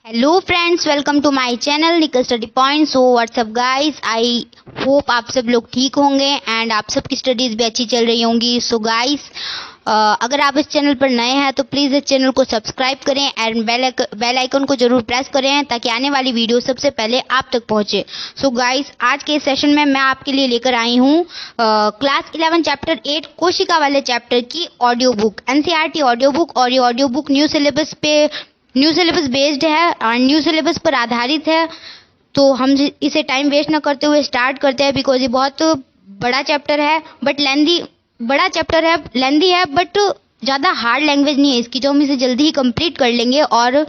Hello friends, welcome to my channel निकल study point. So what's up guys, I hope आप सब लोग ठीक होंगे एंड आप सबकी स्टडीज़ भी अच्छी चल रही होंगी। सो गाइस, अगर आप इस चैनल पर नए हैं तो प्लीज़ इस चैनल को सब्सक्राइब करें एंड बेल आइकन को जरूर प्रेस करें ताकि आने वाली वीडियो सबसे पहले आप तक पहुंचे। सो गाइस, आज के इस सेशन में मैं आपके लिए लेकर आई हूँ क्लास 11 चैप्टर 8 कोशिका वाले चैप्टर की audio book, NCERT audio book. और ये audio book new syllabus based है और न्यू सिलेबस पर आधारित है। तो हम इसे टाइम वेस्ट ना करते हुए स्टार्ट करते हैं, बिकॉज ये बहुत बड़ा चैप्टर है बट लेंदी है बट ज़्यादा हार्ड लैंग्वेज नहीं है इसकी, जो हम इसे जल्दी ही कंप्लीट कर लेंगे और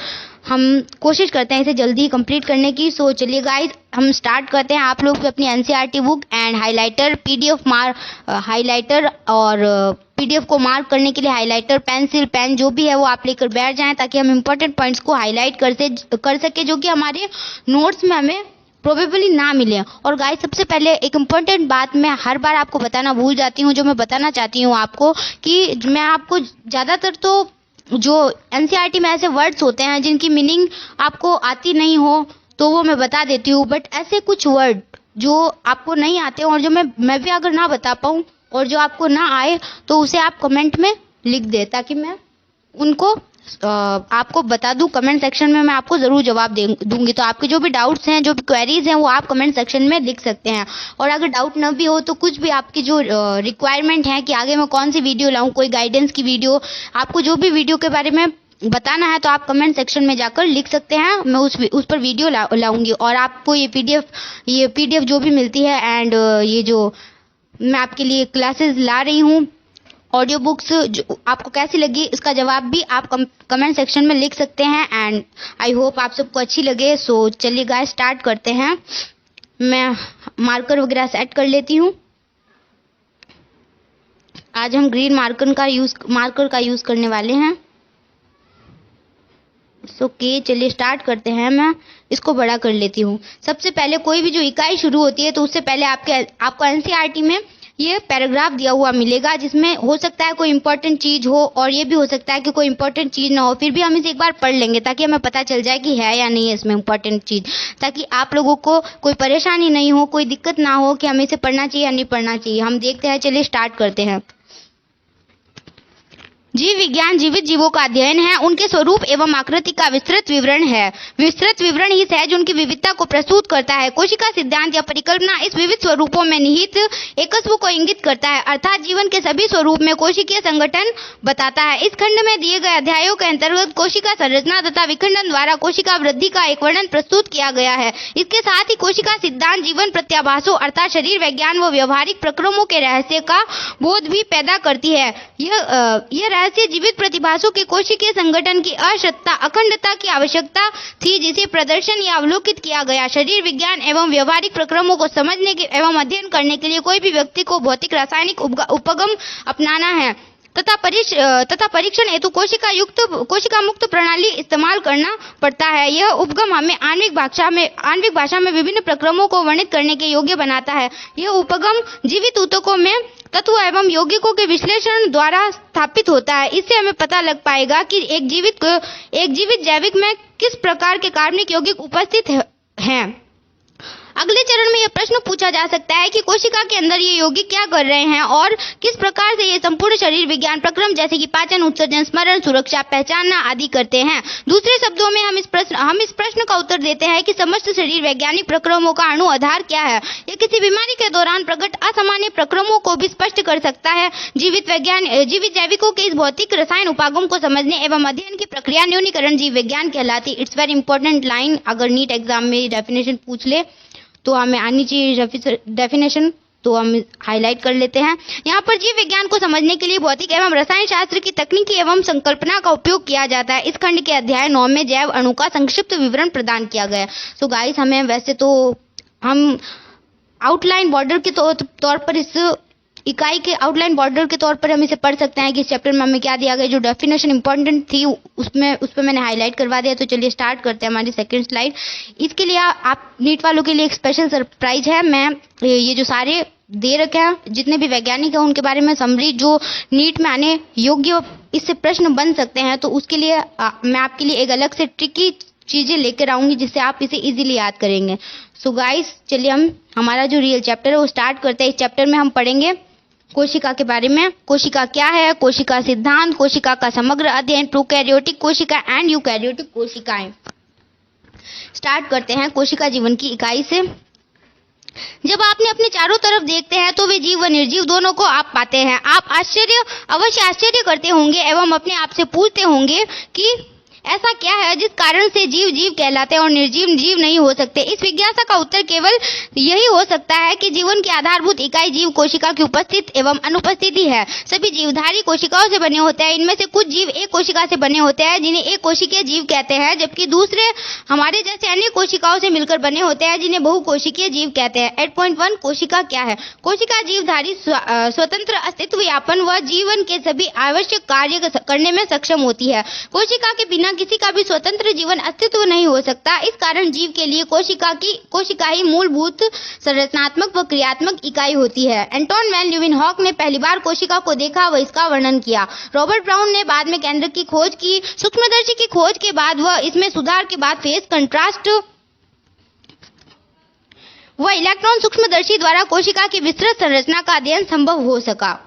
हम कोशिश करते हैं इसे जल्दी ही कंप्लीट करने की। सो चलिए गाइस, हम स्टार्ट करते हैं। आप लोग भी अपनी NCERT book and highlighter, PDF को मार्क करने के लिए हाइलाइटर, पेंसिल, पेन जो भी है वो आप लेकर बैठ जाएं ताकि हम इंपॉर्टेंट पॉइंट्स को हाईलाइट कर सके जो कि हमारे नोट्स में हमें प्रोबेबली ना मिले। और गाइस, सबसे पहले एक इम्पोर्टेंट बात मैं हर बार आपको बताना भूल जाती हूँ, जो मैं बताना चाहती हूँ आपको, कि मैं आपको ज़्यादातर तो जो एनसीईआरटी में ऐसे वर्ड्स होते हैं जिनकी मीनिंग आपको आती नहीं हो तो वो मैं बता देती हूँ, बट ऐसे कुछ वर्ड जो आपको नहीं आते और जो मैं भी अगर ना बता पाऊँ और जो आपको ना आए तो उसे आप कमेंट में लिख दे ताकि मैं उनको आपको बता दूं। कमेंट सेक्शन में मैं आपको ज़रूर जवाब दूंगी। तो आपके जो भी डाउट्स हैं, जो भी क्वेरीज हैं, वो आप कमेंट सेक्शन में लिख सकते हैं। और अगर डाउट न भी हो तो कुछ भी आपकी जो रिक्वायरमेंट है कि आगे मैं कौन सी वीडियो लाऊं, कोई गाइडेंस की वीडियो, आपको जो भी वीडियो के बारे में बताना है तो आप कमेंट सेक्शन में जाकर लिख सकते हैं। मैं उस पर वीडियो लाऊंगी। और आपको ये पीडीएफ जो भी मिलती है एंड ये जो मैं आपके लिए क्लासेस ला रही हूँ, ऑडियो बुक्स, जो आपको कैसी लगी इसका जवाब भी आप कमेंट सेक्शन में लिख सकते हैं एंड आई होप आप सबको अच्छी लगे। सो चलिए गाइस, स्टार्ट करते हैं। मैं मार्कर वगैरह सेट कर लेती हूँ। आज हम ग्रीन मार्कर का यूज़ करने वाले हैं। ओके, चलिए स्टार्ट करते हैं। मैं इसको बड़ा कर लेती हूँ। सबसे पहले कोई भी जो इकाई शुरू होती है तो उससे पहले आपको एनसीईआरटी में ये पैराग्राफ दिया हुआ मिलेगा, जिसमें हो सकता है कोई इंपॉर्टेंट चीज़ हो और ये भी हो सकता है कि कोई इंपॉर्टेंट चीज़ ना हो। फिर भी हम इसे एक बार पढ़ लेंगे ताकि हमें पता चल जाए कि है या नहीं है इसमें इंपॉर्टेंट चीज़, ताकि आप लोगों को कोई परेशानी नहीं हो, कोई दिक्कत ना हो कि हमें इसे पढ़ना चाहिए या नहीं पढ़ना चाहिए। हम देखते हैं, चलिए स्टार्ट करते हैं। जीव विज्ञान जीवित जीवों का अध्ययन है, उनके स्वरूप एवं आकृति का विस्तृत विवरण है। विस्तृत विवरण ही सहज उनकी विविधता को प्रस्तुत करता है। कोशिका सिद्धांत या परिकल्पना इस विविध स्वरूपों में निहित एकत्व को इंगित करता है, अर्थात जीवन के सभी स्वरूप में कोशिकीय संगठन बताता है। इस खंड में दिए गए अध्यायों के अंतर्गत कोशिका संरचना तथा विखंडन द्वारा कोशिका वृद्धि का एक वर्णन प्रस्तुत किया गया है। इसके साथ ही कोशिका सिद्धांत जीवन प्रत्याभासों अर्थात शरीर विज्ञान व व्यवहारिक प्रक्रमों के रहस्य का बोध भी पैदा करती है। यह रहस्य जीवित प्रतिभासों के कोशिकीय संगठन की असत्ता, अखंडता की आवश्यकता थी, जिसे प्रदर्शन या अवलोकित किया गया। शरीर विज्ञान एवं व्यवहारिक प्रक्रमों को समझने के एवं अध्ययन करने के लिए कोई भी व्यक्ति को भौतिक रासायनिक उपगम अपनाना है तथा परीक्षण हेतु कोशिका मुक्त प्रणाली इस्तेमाल करना पड़ता है। यह उपगम हमें आणविक भाषा में विभिन्न प्रक्रमों को वर्णित करने के योग्य बनाता है। यह उपगम जीवित ऊतकों में तत्व एवं यौगिकों के विश्लेषण द्वारा स्थापित होता है। इससे हमें पता लग पाएगा कि एक जीवित जैविक में किस प्रकार के कार्बनिक यौगिक उपस्थित हैं। अगले चरण में यह प्रश्न पूछा जा सकता है कि कोशिका के अंदर ये यौगिक क्या कर रहे हैं और किस प्रकार से ये संपूर्ण शरीर विज्ञान प्रक्रम जैसे कि पाचन, उत्सर्जन, स्मरण, सुरक्षा, पहचानना आदि करते हैं। दूसरे शब्दों में हम इस प्रश्न का उत्तर देते हैं कि समस्त शरीर वैज्ञानिक प्रक्रमों का अणु आधार क्या है। यह किसी बीमारी के दौरान प्रकट असामान्य प्रक्रमों को भी स्पष्ट कर सकता है। जीवित जैविकों के इस भौतिक रसायन उपागम को समझने एवं अध्ययन की प्रक्रिया न्यूनीकरण जीव विज्ञान कहलाती। It's very important line. अगर नीट एग्जाम में डेफिनेशन पूछ ले तो हमें आनी चाहिए डेफिनेशन, तो हम हाईलाइट कर लेते हैं। यहाँ पर जीव विज्ञान को समझने के लिए भौतिक एवं रसायन शास्त्र की तकनीकी एवं संकल्पना का उपयोग किया जाता है। इस खंड के अध्याय 9 में जैव अणु का संक्षिप्त विवरण प्रदान किया गया है। सो गाइस, हमें वैसे तो हम आउटलाइन बॉर्डर के तौर पर इस इकाई के आउटलाइन बॉर्डर के तौर पर हम इसे पढ़ सकते हैं कि इस चैप्टर में हमें क्या दिया गया। जो डेफिनेशन इंपॉर्टेंट थी उस पर मैंने हाईलाइट करवा दिया। तो चलिए स्टार्ट करते हैं हमारी सेकंड स्लाइड। इसके लिए आप नीट वालों के लिए एक स्पेशल सरप्राइज है। मैं ये जो सारे दे रखे हैं जितने भी वैज्ञानिक हैं उनके बारे में समरी जो नीट में आने योग्य इससे प्रश्न बन सकते हैं, तो उसके लिए मैं आपके लिए एक अलग से ट्रिकी चीज़ें लेकर आऊँगी जिससे आप इसे इजीली याद करेंगे। सो गाइस, चलिए हम हमारा जो रियल चैप्टर है वो स्टार्ट करते हैं। इस चैप्टर में हम पढ़ेंगे कोशिका के बारे में। कोशिका क्या है, कोशिका सिद्धांत, कोशिका का समग्र अध्ययन, प्रोकैरियोटिक कोशिका एंड यूकैरियोटिक कोशिकाएं। स्टार्ट करते हैं कोशिका जीवन की इकाई से। जब आपने अपने चारों तरफ देखते हैं तो वे जीव व निर्जीव दोनों को आप पाते हैं। आप अवश्य आश्चर्य करते होंगे एवं अपने आप से पूछते होंगे कि ऐसा क्या है जिस कारण से जीव जीव कहलाते हैं और निर्जीव जीव नहीं हो सकते। इस जिज्ञासा का उत्तर केवल यही हो सकता है कि जीवन की आधारभूत इकाई जीव कोशिका की उपस्थित एवं अनुपस्थिति है। सभी जीवधारी कोशिकाओं से बने होते हैं। इनमें से कुछ जीव एक कोशिका से बने होते हैं जिन्हें एक कोशिकीय जीव कहते हैं, जबकि दूसरे हमारे जैसे अन्य कोशिकाओं से मिलकर बने होते हैं जिन्हें बहुकोशिकीय जीव कहते हैं। 8.1 कोशिका क्या है। कोशिका जीवधारी स्वतंत्र अस्तित्व यापन व जीवन के सभी आवश्यक कार्य करने में सक्षम होती है। कोशिका के बिना किसी का भी स्वतंत्र जीवन अस्तित्व नहीं हो सकता। इस कारण जीव के लिए कोशिका ही मूलभूत संरचनात्मक व क्रियात्मक इकाई होती है। एंटोन वैन ल्यूवेनहॉक ने पहली बार कोशिका को देखा व इसका वर्णन किया। रॉबर्ट ब्राउन ने बाद में केंद्रक की खोज की। सूक्ष्मदर्शी की खोज के बाद व इसमें सुधार के बाद फेज कंट्रास्ट व इलेक्ट्रॉन सूक्ष्मदर्शी द्वारा कोशिका की विस्तृत संरचना का अध्ययन संभव हो सका।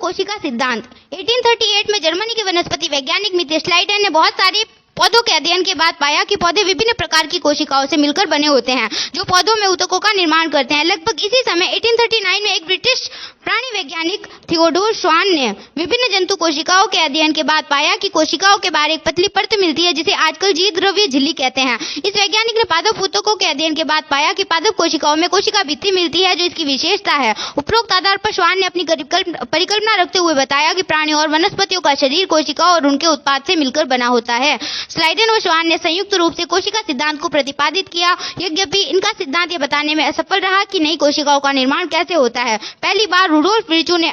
कोशिका सिद्धांत। 1838 में जर्मनी के वनस्पति वैज्ञानिक मित्र स्लाइडेन ने बहुत सारे पौधों के अध्ययन के बाद पाया कि पौधे विभिन्न प्रकार की कोशिकाओं से मिलकर बने होते हैं जो पौधों में ऊतकों का निर्माण करते हैं। लगभग इसी समय 1839 में एक ब्रिटिश प्राणी वैज्ञानिक थियोडोर श्वान ने विभिन्न जंतु कोशिकाओं के अध्ययन के बाद पाया कि कोशिकाओं के बाहर एक पतली परत मिलती है जिसे आजकल जीव द्रव्य झिल्ली कहते हैं। इस वैज्ञानिक ने पादप ऊतकों के अध्ययन के बाद पाया कि पादप कोशिकाओं में कोशिका भित्ति मिलती है जो इसकी विशेषता है। उपरोक्त आधार पर श्वान ने अपनी परिकल्पना रखते हुए बताया कि प्राणियों और वनस्पतियों का शरीर कोशिकाओं और उनके उत्पाद से मिलकर बना होता है। स्लाइडेन और श्वान ने संयुक्त रूप से कोशिका सिद्धांत को प्रतिपादित किया। यद्यपि इनका सिद्धांत यह बताने में असफल रहा कि नई कोशिकाओं का निर्माण कैसे होता है। पहली बार रुडोल्फ विर्चू ने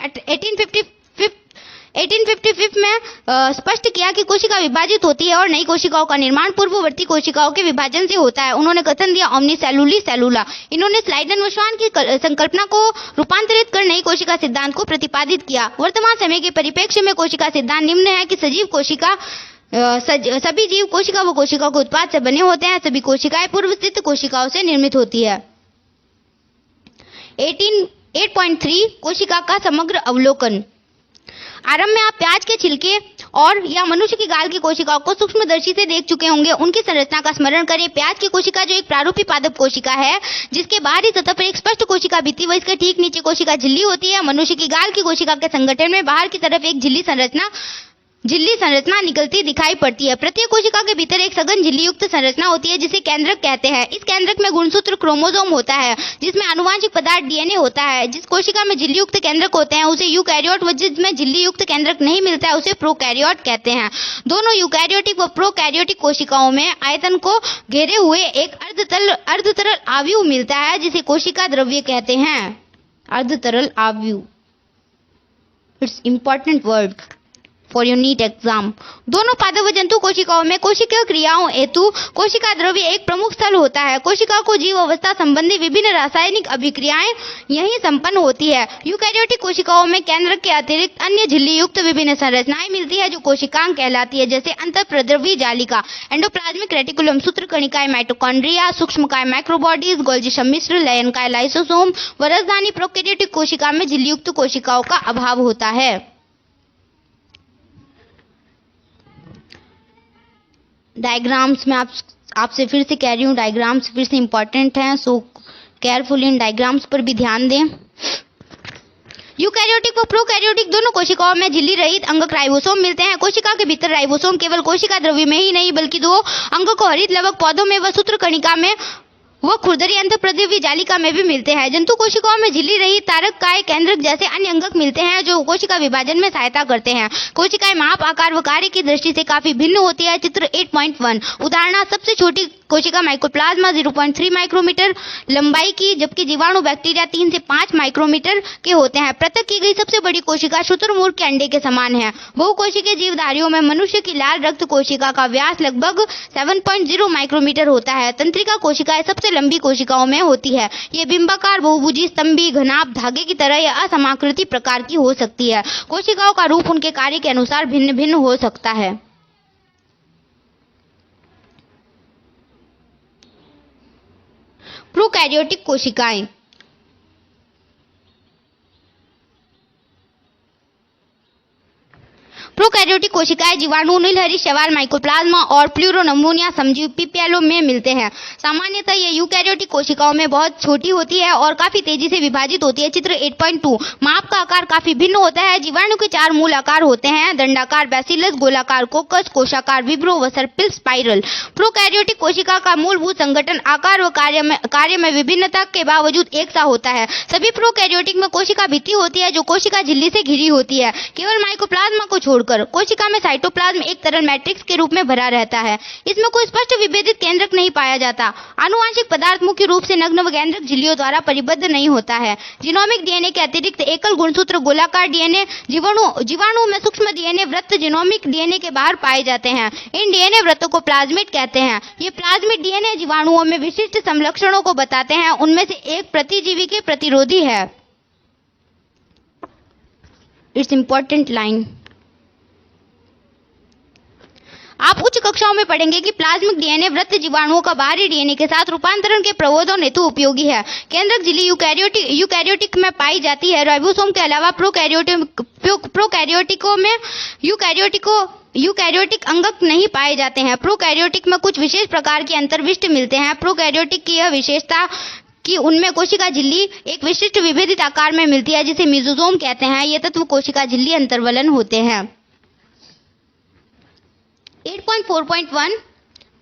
1855 में स्पष्ट किया कि कोशिका विभाजित होती है और नई कोशिकाओं का निर्माण पूर्ववर्ती कोशिकाओं के विभाजन से होता है। उन्होंने कथन दिया ओमनी सेलुली सेलुला। इन्होंने स्लाइडेन व श्वान की संकल्पना को रूपांतरित कर नई कोशिका सिद्धांत को प्रतिपादित किया। वर्तमान समय के परिप्रेक्ष्य में कोशिका सिद्धांत निम्न है कि सभी जीव कोशिका व कोशिकाओं के उत्पाद से बने होते हैं। सभी कोशिकाएं पूर्वस्थित कोशिकाओं से निर्मित होती है। 8.3 कोशिका का समग्र अवलोकन। आरंभ में आप प्याज के छिलके और या मनुष्य की गाल की कोशिकाओं को सूक्ष्मदर्शी से देख चुके होंगे। उनकी संरचना का स्मरण करें। प्याज की कोशिका जो एक प्रारूपी पादप कोशिका है जिसके बाहरी सतह पर एक स्पष्ट कोशिका भित्ति व इसके ठीक नीचे कोशिका झिल्ली होती है। मनुष्य की गाल की कोशिका के संगठन में बाहर की तरफ एक झिल्ली संरचना निकलती दिखाई पड़ती है। प्रत्येक कोशिका के भीतर एक सघन झिल्ली युक्त संरचना होती है जिसे केंद्रक कहते हैं। इस केंद्रक में गुणसूत्र क्रोमोसोम होता है जिसमें आनुवांशिक पदार्थ डीएनए होता है। जिस कोशिका में झिल्ली युक्त केंद्रक होते हैं उसे यूकैरियोट व जिसमें झिल्ली युक्त केंद्रक नहीं मिलता है उसे प्रोकैरियोट कहते हैं। दोनों यूकैरियोटिक व प्रोकैरियोटिक कोशिकाओं में आयतन को घेरे हुए एक अर्धतरल आव्यूह मिलता है जिसे कोशिका द्रव्य कहते हैं। अर्धतरल आव्यूह, it's important word for your NEET exam. दोनों पादप व जंतु कोशिकाओं में कोशिकीय क्रियाओं हेतु कोशिका द्रव्य एक प्रमुख स्थल होता है। कोशिका को जीव अवस्था संबंधी विभिन्न रासायनिक अभिक्रियाएं यहीं संपन्न होती है। यूकैरियोटिक कोशिकाओं में केंद्रक के अतिरिक्त अन्य झिल्ली युक्त विभिन्न संरचनाएं मिलती है जो कोशिकांग कहलाती है, जैसे अंतःप्रद्रवी जालिका, एंडोप्लाज्मिक रेटिकुलम, सूत्रकणिकाएं, माइटोकॉन्ड्रिया, सूक्ष्मकाय माइक्रोबॉडीज, गोल्जी सम्मिश्र, लयनकाय लाइसोसोम व राजधानी प्रोकैरियोटिक कोशिका में झिल्ली युक्त कोशिकाओं का अभाव होता है। डायग्राम्स में आपसे फिर से कह रही हूँ, डायग्राम्स फिर से इंपॉर्टेंट हैं, सो केयरफुल इन डायग्राम्स पर भी ध्यान दें। यूकैरियोटिक व प्रोकैरियोटिक दोनों कोशिकाओं में झिल्ली रहित अंगक राइबोसोम मिलते हैं। कोशिका के भीतर राइबोसोम केवल कोशिका द्रव्य में ही नहीं बल्कि दो अंगकों हरित लवक पौधों में व सूत्रकणिका में व खुरदरी अंतःप्रद्रवी जालिका में भी मिलते हैं। जंतु कोशिकाओं में झिल्ली रहित तारककाय केंद्रक जैसे अन्य अंगक मिलते हैं जो कोशिका विभाजन में सहायता करते हैं। कोशिकाएं माप, आकार व कार्य की दृष्टि से काफी भिन्न होती है। चित्र 8.1 उदाहरण, सबसे छोटी कोशिका माइकोप्लाज्मा 0.3 माइक्रोमीटर लंबाई की, जबकि जीवाणु बैक्टीरिया 3 से 5 माइक्रोमीटर के होते हैं। पृथक की गई सबसे बड़ी कोशिका शुतुरमुर्ग के अंडे के समान है। बहुकोशिकीय जीवधारियों में मनुष्य की लाल रक्त कोशिका का व्यास लगभग 7.0 माइक्रोमीटर होता है। तंत्रिका कोशिकाएं सबसे लंबी कोशिकाओं में होती है। ये बिंबाकार, बहुभुजी, स्तंभी, घनाभ, धागे की तरह या असमाकृति प्रकार की हो सकती है। कोशिकाओं का रूप उनके कार्य के अनुसार भिन्न भिन्न हो सकता है। प्रोकैरियोटिक कोशिकाएं। प्रोकैरियोटिक कोशिकाएं जीवाणु, नीलहरी शैवाल, माइकोप्लाज्मा और प्लूरोनमूनिया समजीव पीपैलो में मिलते हैं। सामान्यतः ये यूकैरियोटिक कोशिकाओं में बहुत छोटी होती है और काफी तेजी से विभाजित होती है। चित्र 8.2। माप का आकार काफी भिन्न होता है। जीवाणु के 4 मूल आकार होते हैं: दंडाकार बैसिलस, गोलाकार कोकस, कोशाकार विब्रो व सर्पिल स्पाइरल। प्रोकैरियोटिक कोशिका का मूलभूत संगठन, आकार व कार्य में विभिन्नता के बावजूद एक सा होता है। सभी प्रोकैरियोटिक में कोशिका भित्ति होती है जो कोशिका झिल्ली से घिरी होती है। केवल माइकोप्लाज्मा को छोड़कर कोशिका में साइटोप्लाज्म एक तरल मैट्रिक्स के रूप में भरा रहता है। इसमें कोई स्पष्ट विभेदित केंद्रक नहीं पाया जाता। आनुवंशिक पदार्थ मुख्य रूप से नग्न व केंद्रक झिल्लियों द्वारा परिबद्ध नहीं होता है। जीनोमिक डीएनए के अतिरिक्त एकल गुणसूत्र गोलाकार डीएनए जीवाणु में सूक्ष्म डीएनए वृत्त जीनोमिक डीएनए के बाहर पाए जाते हैं। इन डीएनए वृत्तों को प्लाज्मिड कहते हैं। ये प्लाज्मिड डीएनए जीवाणुओं में विशिष्ट समलक्षणों को बताते हैं। उनमें से एक प्रतिजीवी के प्रतिरोधी है। It's important line. आप उच्च कक्षाओं में पढ़ेंगे कि प्लाज्मिक डीएनए वृत्त जीवाणुओं का बाहरी डीएनए के साथ रूपांतरण के प्रबोधन हेतु उपयोगी है। केंद्रक झिल्ली यूकैरियोटिक में पाई जाती है। राइबोसोम के अलावा प्रोकैरियोटिकों में यूकैरियोटिक अंगक नहीं पाए जाते हैं। प्रोकैरियोटिक में कुछ विशेष प्रकार के अंतर्विष्ट मिलते हैं। प्रोकैरियोटिक की यह विशेषता कि उनमें कोशिका झिल्ली एक विशिष्ट विभेदित आकार में मिलती है जिसे मेसोसोम कहते हैं। ये तत्व कोशिका झिल्ली अंतर्वलन होते हैं। 8.4.1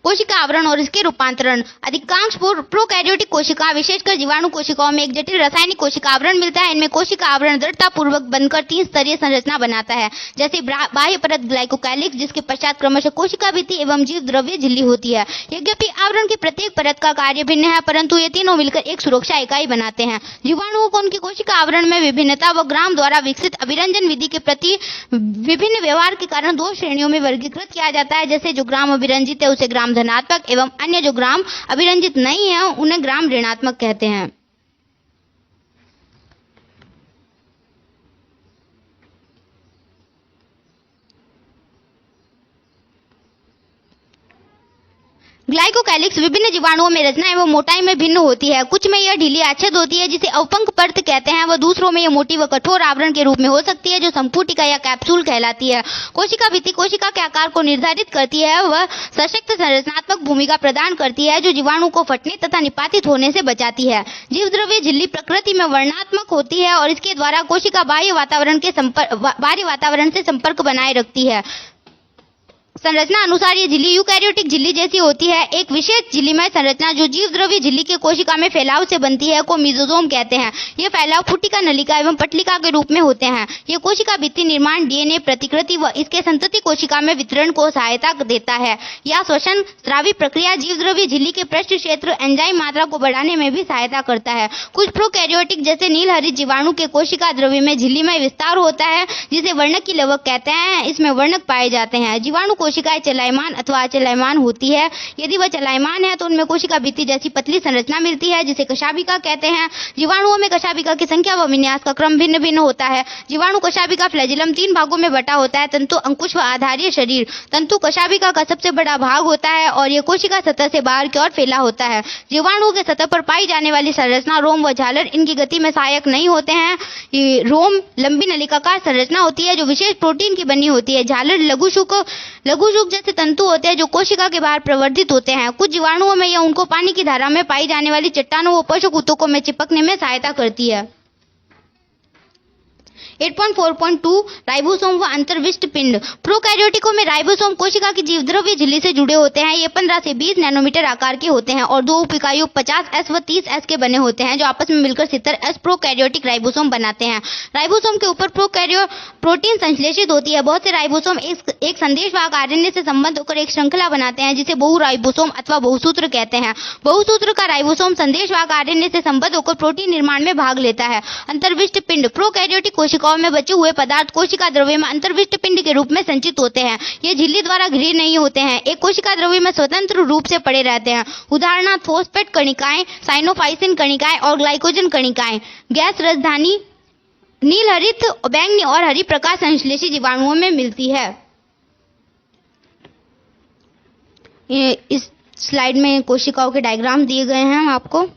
कोशिका आवरण और इसके रूपांतरण। अधिकांश प्रोकैरियोटिक कोशिका, विशेषकर जीवाणु कोशिकाओं में एक जटिल रासायनिक कोशिका आवरण मिलता है। इनमें कोशिका आवरण दृढ़तापूर्वक बनकर 3 स्तरीय संरचना बनाता है, जैसे बाह्य परत ग्लाइकोकैलिक्स, जिसके पश्चात क्रमशः कोशिका भित्ति एवं जीव द्रव्य झिल्ली होती है। यद्यपि आवरण की प्रत्येक परत का कार्य भिन्न है, परंतु ये तीनों मिलकर एक सुरक्षा इकाई बनाते हैं। जीवाणुओं को उनकी कोशिका आवरण में विभिन्नता व ग्राम द्वारा विकसित अभिरंजन विधि के प्रति विभिन्न व्यवहार के कारण 2 श्रेणियों में वर्गीकृत किया जाता है। जैसे जो ग्राम अभिरंजित है उसे ग्राम धनात्मक एवं अन्य जो ग्राम अभिरंजित नहीं है उन्हें ग्राम ऋणात्मक कहते हैं। ग्लाइकोकैलिक्स विभिन्न जीवाणुओं में रचना एवं मोटाई में भिन्न होती है। कुछ में यह ढीली आच्छाद होती है जिसे अवपंक परत कहते हैं, व दूसरों में यह मोटी व कठोर आवरण के रूप में हो सकती है जो संपुटिका या कैप्सूल कहलाती है। कोशिका भित्ति कोशिका के आकार को निर्धारित करती है व सशक्त संरचनात्मक भूमिका प्रदान करती है जो जीवाणु को फटने तथा निपातित होने से बचाती है। जीवद्रव्य झिल्ली प्रकृति में वर्णात्मक होती है और इसके द्वारा कोशिका बाह्य वातावरण से संपर्क बनाए रखती है। संरचना अनुसार ये झिल्ली यूकैरियोटिक झिल्ली जैसी होती है। एक विशेष झिल्लीमय संरचना जो जीवद्रव्य झिल्ली के कोशिका में फैलाव से बनती है को मेसोसोम कहते हैं। ये फैलाव फुटिका, नलिका एवं पटलिका के रूप में होते हैं। ये कोशिका भित्ति निर्माण, डीएनए प्रतिकृति व इसके संतति कोशिका में वितरण को सहायता देता है। या श्वसन स्रावी प्रक्रिया जीवद्रव्य झिल्ली के पृष्ठ क्षेत्र एंजाइम मात्रा को बढ़ाने में भी सहायता करता है। कुछ प्रोकैरियोटिक जैसे नीलहरित जीवाणु के कोशिका द्रव्य में झिल्लीमय विस्तार होता है जिसे वर्णक की लवक कहते हैं। इसमें वर्णक पाए जाते हैं। जीवाणु कोशिकाएं चलायमान अथवा अचलायमान होती है। यदि वह चलायमान है तो उनमें कोशिका भित्ति जैसी पतली संरचना मिलती है जिसे कशाभिका कहते हैं। जीवाणुओं में कशाभिका की संख्या व विन्यास का क्रम भिन्न भिन्न होता है। जीवाणु कशाभिका फ्लैजिलम 3 भागों में बटा होता है: तंतु, अंकुश व आधारीय शरीर। तंतु कशाभिका का सबसे बड़ा भाग होता है और यह कोशिका सतह से बाहर की ओर फैला होता है। जीवाणुओं के सतह पर पाई जाने वाली संरचना रोम व झालर इनकी गति में सहायक नहीं होते हैं। रोम लंबी नलिकाकार संरचना होती है जो विशेष प्रोटीन की बनी होती है। झालर लघुशुक जैसे तंतु होते हैं जो कोशिका के बाहर प्रवर्धित होते हैं। कुछ जीवाणुओं में यह उनको पानी की धारा में पाई जाने वाली चट्टानों व पशु ऊतकों में चिपकने में सहायता करती है। 8.4.2 राइबोसोम व अंतर्विष्ट पिंड। प्रोकैरियोटिकों में राइबोसोम कोशिका की जीवद्रव्य झिल्ली से जुड़े होते हैं। ये 15 से 20 नैनोमीटर आकार के होते हैं और दो उप इकाइयों 50S व 30S के बने होते हैं जो आपस में मिलकर 70S प्रोकैरियोटिक राइबोसोम बनाते हैं। राइबोसोम के ऊपर प्रोटीन संश्लेषित होती है। बहुत से राइबोसोम एक संदेशवाहक आरएनए से संबंध होकर एक श्रृंखला बनाते हैं जिसे बहु राइबोसोम अथवा बहुसूत्र कहते हैं। बहुसूत्र का राइबोसोम संदेशवाहक आरएनए से संबंध होकर प्रोटीन निर्माण में भाग लेता है। अंतर्विष्ट पिंड। प्रोकैरियोटिक कोशिकाओं में बचे हुए पदार्थ कोशिका द्रव्य में अंतर्विष्ट पिंड के रूप में संचित होते हैं। ये झिल्ली द्वारा घिरे नहीं होते हैं, एक कोशिका द्रव्य में स्वतंत्र रूप से पड़े रहते हैं। उदाहरणार्थ फॉस्फेट कणिकाएं, साइनोफाइसिन कणिकाएं और ग्लाइकोजन कणिकाएं। गैस राजधानी नील हरित, बैंगनी और हरी प्रकाश संश्लेषी जीवाणुओं में मिलती है। इस स्लाइड में कोशिकाओं के डायग्राम दिए गए हैं आपको।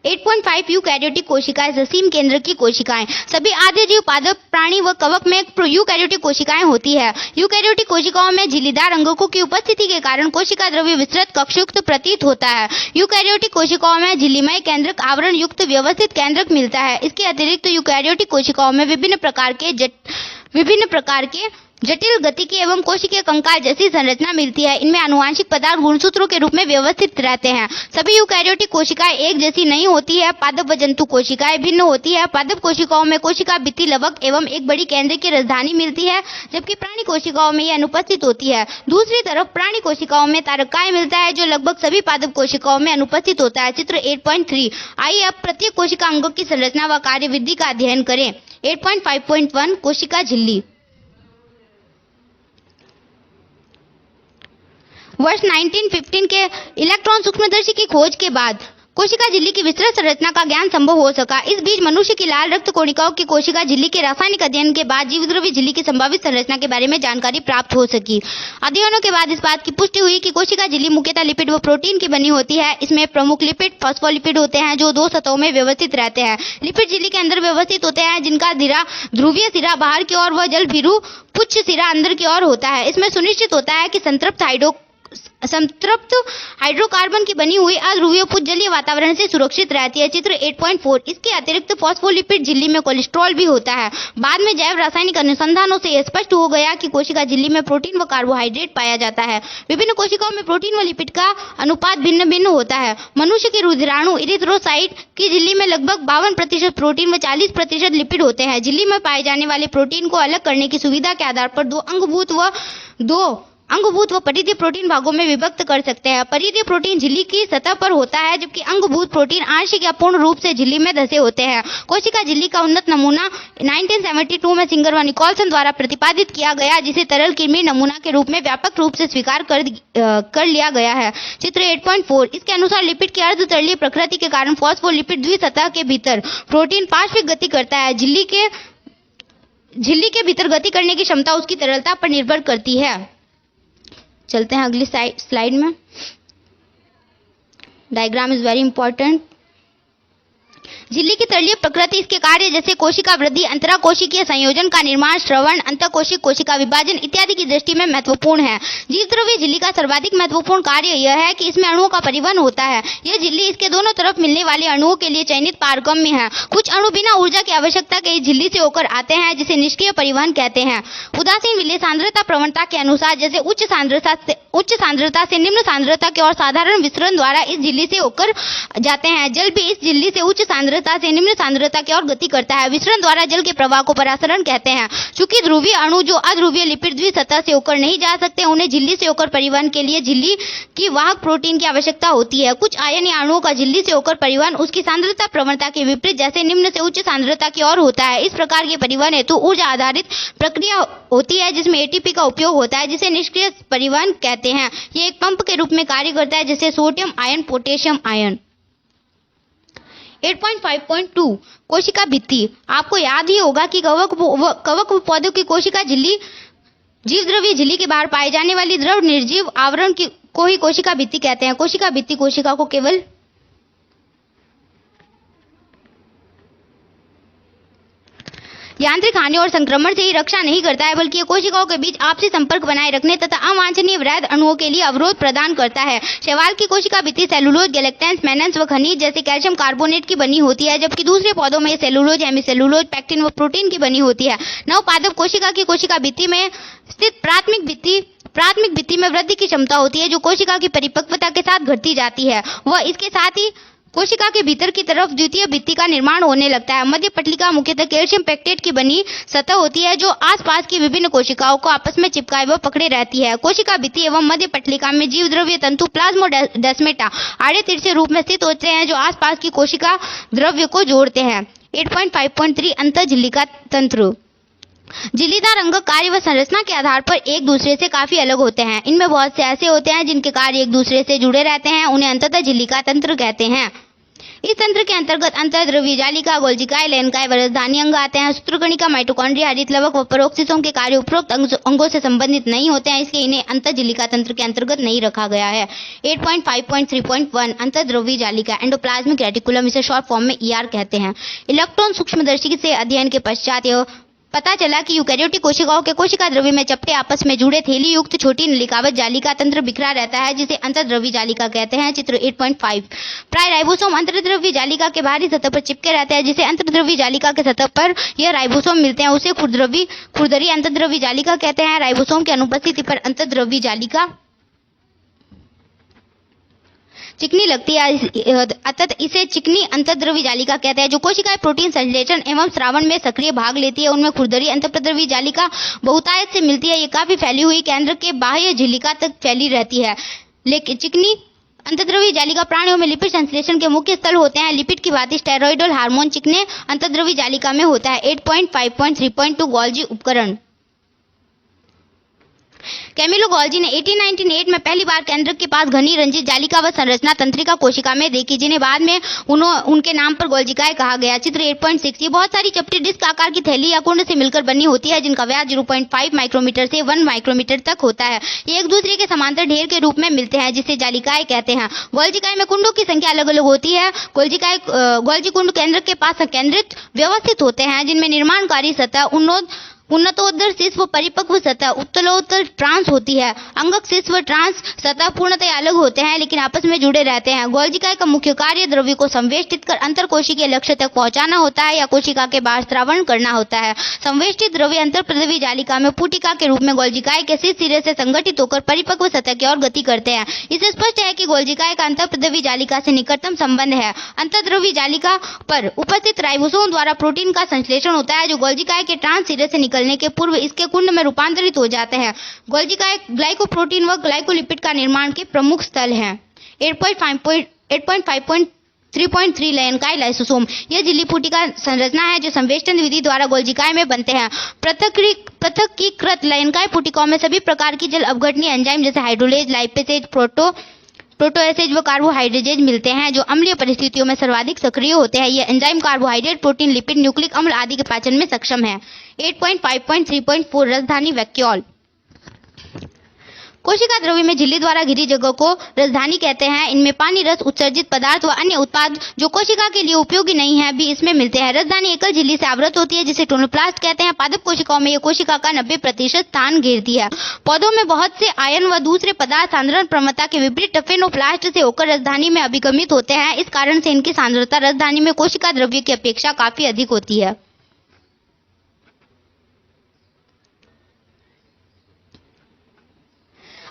8.5 यूकैरियोटिक कोशिकाएं ससीम केंद्र की कोशिकाएं। सभी आद्य जीव, पादप प्राणी व कवक में यूकैरियोटिक कोशिकाएं होती है। यूकैरियोटिक कोशिकाओं में झिल्लीदार अंगकों की उपस्थिति के कारण कोशिका द्रव्य विस्तृत कक्षयुक्त प्रतीत होता है। यूकैरियोटिक कोशिकाओं में झिल्लीमय केंद्रक आवरण युक्त व्यवस्थित केंद्रक मिलता है। इसके अतिरिक्त यूकैरियोटिक कोशिकाओं में विभिन्न प्रकार के जटिल गतिकी एवं कोशिकीय कंकाल जैसी संरचना मिलती है। इनमें आनुवांशिक पदार्थ गुणसूत्रों के रूप में व्यवस्थित रहते हैं। सभी यूकैरियोटिक कोशिकाएं एक जैसी नहीं होती है। पादप व जंतु कोशिकाएं भिन्न होती है। पादप कोशिकाओं में कोशिका भित्ति, लवक एवं एक बड़ी केंद्र की राजधानी मिलती है, जबकि प्राणी कोशिकाओं में यह अनुपस्थित होती है। दूसरी तरफ प्राणी कोशिकाओं में तारकाय मिलता है जो लगभग सभी पादप कोशिकाओं में अनुपस्थित होता है। चित्र 8.3। आइए अब प्रत्येक कोशिका अंगों की संरचना व कार्यविधि का अध्ययन करें। 8.5.1 कोशिका झिल्ली। वर्ष 1915 के इलेक्ट्रॉन सूक्ष्मदर्शी की खोज के बाद कोशिका झिल्ली की विस्तृत संरचना का ज्ञान संभव हो सका। इस बीच मनुष्य की लाल रक्त कोशिकाओं की कोशिका झिल्ली के रासायनिक अध्ययन के बाद जीवद्रव्य झिल्ली की संभावित संरचना के बारे में जानकारी प्राप्त हो सकी। अध्ययनों के बाद इस बात की पुष्टि हुई कि कोशिका झिल्ली मुख्यतः लिपिड व प्रोटीन की बनी होती है। इसमें प्रमुख लिपिड फॉस्फोलिपिड होते हैं जो दो सतहों में व्यवस्थित रहते हैं। लिपिड झिल्ली के अंदर व्यवस्थित होते हैं जिनका ध्रुवीय सिरा बाहर की ओर व जल भीरू पुच्छ सिरा अंदर की ओर होता है। इसमें सुनिश्चित होता है कि संतृप्त हाइड्रोकार्बन की बनी हुई अध्रुवीय पुच्छ जलीय वातावरण से सुरक्षित रहती है। चित्र 8.4। इसके अतिरिक्त फॉस्फोलिपिड झिल्ली में कोलेस्ट्रॉल भी होता है। बाद में जैव रासायनिक अनुसंधानों से यह स्पष्ट हो गया कि कोशिका झिल्ली में प्रोटीन व कार्बोहाइड्रेट पाया जाता है। विभिन्न कोशिकाओं में प्रोटीन व लिपिड का अनुपात भिन्न भिन्न होता है। मनुष्य के रुधिराणु इरिथ्रोसाइट की झिल्ली में लगभग 52% प्रोटीन व 40% लिपिड होते हैं। झिल्ली में पाए जाने वाले प्रोटीन को अलग करने की सुविधा के आधार पर दो अंगभूत व परिधीय प्रोटीन भागों में विभक्त कर सकते हैं। परिधीय प्रोटीन झिल्ली की सतह पर होता है जबकि अंगभूत प्रोटीन आंशिक या पूर्ण रूप से झिल्ली में धसे होते हैं। कोशिका झिल्ली का उन्नत नमूना 1972 में सिंगर व निकोलसन द्वारा प्रतिपादित किया गया जिसे तरल कृमि नमूना के रूप में व्यापक रूप से स्वीकार कर लिया गया है। चित्र 8.4। इसके अनुसार लिपिड की अर्धतरलीय प्रकृति के कारण फॉस्फोलिपिड द्विसतह के भीतर प्रोटीन पार्श्विक गति करता है। झिल्ली के भीतर गति करने की क्षमता उसकी तरलता पर निर्भर करती है। चलते हैं अगली स्लाइड में। Diagram is very important. झिल्ली की तलीय प्रकृति इसके कार्य जैसे कोशिका वृद्धि, अंतराकोशिकीय संयोजन का निर्माण, श्रवण, अंतःकोशिक कोशिका विभाजन इत्यादि की दृष्टि में महत्वपूर्ण है। जीवद्रव्य झिल्ली का सर्वाधिक महत्वपूर्ण कार्य यह है कि इसमें अणुओं का परिवहन होता है। यह झिल्ली इसके दोनों तरफ मिलने वाले अणुओं के लिए चयनित पारगम्य है। कुछ अणु बिना ऊर्जा की आवश्यकता के इस झिल्ली से होकर आते हैं जिसे निष्क्रिय परिवहन कहते हैं। उदासीन विलेय सांद्रता प्रवणता के अनुसार जैसे उच्च सांद्रता से निम्न सांद्रता के और साधारण विसरण द्वारा इस झिल्ली से होकर जाते हैं। जल भी इस झिल्ली से उच्च सांद्रता से निम्न सांद्रता की ओर गति करता है। विसरण द्वारा जल के प्रवाह को परासरण कहते हैं। चूंकि ध्रुवीय अणु जो अध्रुवीय लिपिड द्विसतह से होकर नहीं जा सकते, उन्हें झिल्ली से होकर परिवहन के लिए झिल्ली की वाहक प्रोटीन की आवश्यकता होती है। कुछ आयनीय अणुओं का झिल्ली से होकर परिवहन उसकी सांद्रता प्रवणता के विपरीत जैसे निम्न से उच्च सांद्रता की ओर होता है। इस प्रकार के परिवहन हेतु ऊर्जा आधारित प्रक्रिया होती है जिसमें एटीपी का उपयोग होता है जिसे निष्क्रिय परिवहन कहते हैं। यह एक पंप के रूप में कार्य करता है जैसे सोडियम आयन, पोटेशियम आयन। 8.5.2 कोशिका भित्ति। आपको याद ही होगा कि कवक पौधों की कोशिका झिल्ली जीवद्रव्य झिल्ली के बाहर पाए जाने वाली द्रव निर्जीव आवरण को ही कोशिका भित्ति कहते हैं। कोशिका भित्ति कोशिका को केवल यांत्रिक हानि और संक्रमण से ही रक्षा नहीं करता है, बल्कि ये कोशिकाओं के बीच आपसी संपर्क बनाए रखने तथा अवांछनीय वृहद अणुओं के लिए अवरोध प्रदान करता है। शैवाल की कोशिका भित्ति सेलुलोज, गैलेक्टेंस, मैग्नीज व खनिज जैसे कैल्शियम कार्बोनेट की बनी होती है, जबकि दूसरे पौधों में सेलुलोज, हेमीसेलुलोज, पैक्टिन व प्रोटीन की बनी होती है। नवपादप कोशिका की कोशिका भित्ति में स्थित प्राथमिक भित्ति में वृद्धि की क्षमता होती है, जो कोशिका की परिपक्वता के साथ घटती जाती है। वह इसके साथ ही कोशिका के भीतर की तरफ द्वितीय भित्ति का निर्माण होने लगता है। मध्य पटलिका मुख्यतः कैल्शियम पेक्टेट की बनी सतह होती है, जो आसपास की विभिन्न कोशिकाओं को आपस में चिपकाए व पकड़े रहती है। कोशिका भित्ति एवं मध्य पटलिका में जीव द्रव्य तंतु प्लाज्मोडेस्माटा आड़े तिरछे रूप में स्थित होते हैं, जो आसपास की कोशिका द्रव्य को जोड़ते हैं। 8.5.3 अंतःझिल्लिका तंत्र। झिल्लीदार अंग कार्य व संरचना के आधार पर एक दूसरे से काफी अलग होते हैं। इनमें बहुत से ऐसे होते हैं जिनके कार्य एक दूसरे से जुड़े रहते हैं, उन्हें अंततः झिल्लिका तंत्र कहते हैं। इस तंत्र के अंतर्गत अंतःद्रव्य जालिका, गोल्जिकाए, लयनकाय व राजधानी अंग आते हैं। सूत्रकणिका, माइटोकॉन्ड्रिया, हरितलवक व परोक्सिसोम के कार्य उपरोक्त अंगों से संबंधित नहीं होते हैं, इसलिए इन्हें अंतःझिल्लिका तंत्र के अंतर्गत नहीं रखा गया है। 8.5.3.1 अंतःद्रव्य जालिका, एंडोप्लाज्मिक रेटिकुलम, इसे शॉर्ट फॉर्म में ER कहते हैं। इलेक्ट्रॉन सूक्ष्मदर्शी से अध्ययन के पश्चात यह पता चला कि यूकेरियोटिक कोशिकाओं के कोशिका द्रव्य में चपटे आपस में जुड़े थैली युक्त छोटी नलिकावत जालिका तंत्र बिखरा रहता है, जिसे अंतःद्रव्य जालिका कहते हैं। चित्र 8.5। प्राय राइबोसोम अंतर्द्रव्य जालिका के बाहरी सतह पर चिपके रहते हैं, जिसे अंतर्द्रव्य जालिका के सतह पर यह राइबोसोम मिलते हैं, उसे खुरदरी अंतर्द्रव्य जालिका कहते हैं। राइबोसोम की अनुपस्थिति पर अंतर्द्रव्य जालिका चिकनी लगती है, अतः इसे चिकनी अंतःद्रव्य जालिका कहते हैं। जो कोशिकाएं प्रोटीन संश्लेषण एवं स्रावण में सक्रिय भाग लेती है, उनमें खुरदरी अंतःद्रव्य जालिका बहुतायत से मिलती है। ये काफी फैली हुई केंद्र के बाह्य झिल्लिका तक फैली रहती है। लेकिन चिकनी अंतःद्रव्य जालिका प्राणियों में लिपिड संश्लेषण के मुख्य स्थल होते हैं। लिपिड की भांति स्टेरॉयडल हार्मोन चिकने अंतःद्रव्य जालिका में होता है। 8.5.3.2 गोल्जी उपकरण। कैमिलो गोल्जी ने 1898 में पहली बार केंद्रक के पास घनी रंजित जालिका व संरचना तंत्रिका कोशिका में देखी, जिन्हें बाद में उनके नाम पर गोल्जिकाएं कहा गया। चित्र 8.6। ये बहुत सारी चपटी डिस्क आकार की थैली या कुंड से मिलकर बनी होती है, जिनका व्यास 0.5 माइक्रोमीटर से 1 माइक्रोमीटर तक होता है। ये एक दूसरे के समांतर ढेर के रूप में मिलते हैं, जिसे जालिकाएं कहते हैं। गोल्जिकाएं में कुंडों की संख्या अलग अलग होती है। गोल्जी कुंड केंद्रक के पास केंद्रित व्यवस्थित होते हैं, जिनमें निर्माणकारी सतह, उन्नतोत्तर शीर्ष व परिपक्व सतह, उत्तलोत्तर ट्रांस होती है। अंगक शीर्ष व ट्रांस सतह पूर्णतः अलग होते हैं, लेकिन आपस में जुड़े रहते हैं। गोल्जिकाए का मुख्य कार्य द्रव्य को संवेष्टित कर अंतरकोशिकीय लक्ष्य तक पहुंचाना होता है या कोशिका के बाहर स्रावण करना होता है। संवेष्टित द्रव्य अंतःद्रव्य जालिका में पुटिका के रूप में गोल्जिकाए के शीर्ष सिरे से संगठित होकर परिपक्व सतह की ओर गति करते हैं। इससे स्पष्ट है कि गोल्जिकाए का अंतःद्रव्य जालिका से निकटतम संबंध है। अंतःद्रव्य जालिका पर उपस्थित राइबोसोम द्वारा प्रोटीन का संश्लेषण होता है, जो गोल्जिकाए के ट्रांस सिरे से निकलने के पूर्व इसके कुंड में रूपांतरित हो जाते हैं। गोल्जिकाए ग्लाइकोप्रोटीन व ग्लाइकोलिपिड का निर्माण के प्रमुख स्थल हैं। 8.5.3.3 लयनकाय लाइसोसोम। यह झिल्ली-पुटिका संरचना है जो संवेष्टन विधि द्वारा गोल्जिकाए में बनते हैं। पृथक्कीकृत लयनकाय पुटिकाओं में सभी प्रकार की जल अपघटनीय एंजाइम जैसे हाइड्रोलेज, लाइपेसेज, प्रोटोएसेज व कार्बोहाइड्रेजेज मिलते हैं, जो अम्लीय परिस्थितियों में सर्वाधिक सक्रिय होते हैं। ये enzyme carbohydrate, protein, lipid, nucleic अम्ल आदि के पाचन में सक्षम है। 8.5.3.4 राजधानी वैक्यूल। कोशिका द्रव्य में झिल्ली द्वारा घिरी जगह को राजधानी कहते हैं। इनमें पानी, रस, उत्सर्जित पदार्थ व अन्य उत्पाद जो कोशिका के लिए उपयोगी नहीं है भी इसमें मिलते हैं। राजधानी एकल झिल्ली से आवृत होती है, जिसे टोनोप्लास्ट कहते हैं। पादप कोशिकाओं में यह कोशिका का 90% स्थान घेरती है। पौधों में बहुत से आयन व दूसरे पदार्थ सांद्रण प्रवणता के विपरीत टफेनोप्लास्ट से होकर राजधानी में अभिगमित होते हैं। इस कारण से इनकी सांद्रता राजधानी में कोशिका द्रव्य की अपेक्षा काफी अधिक होती है।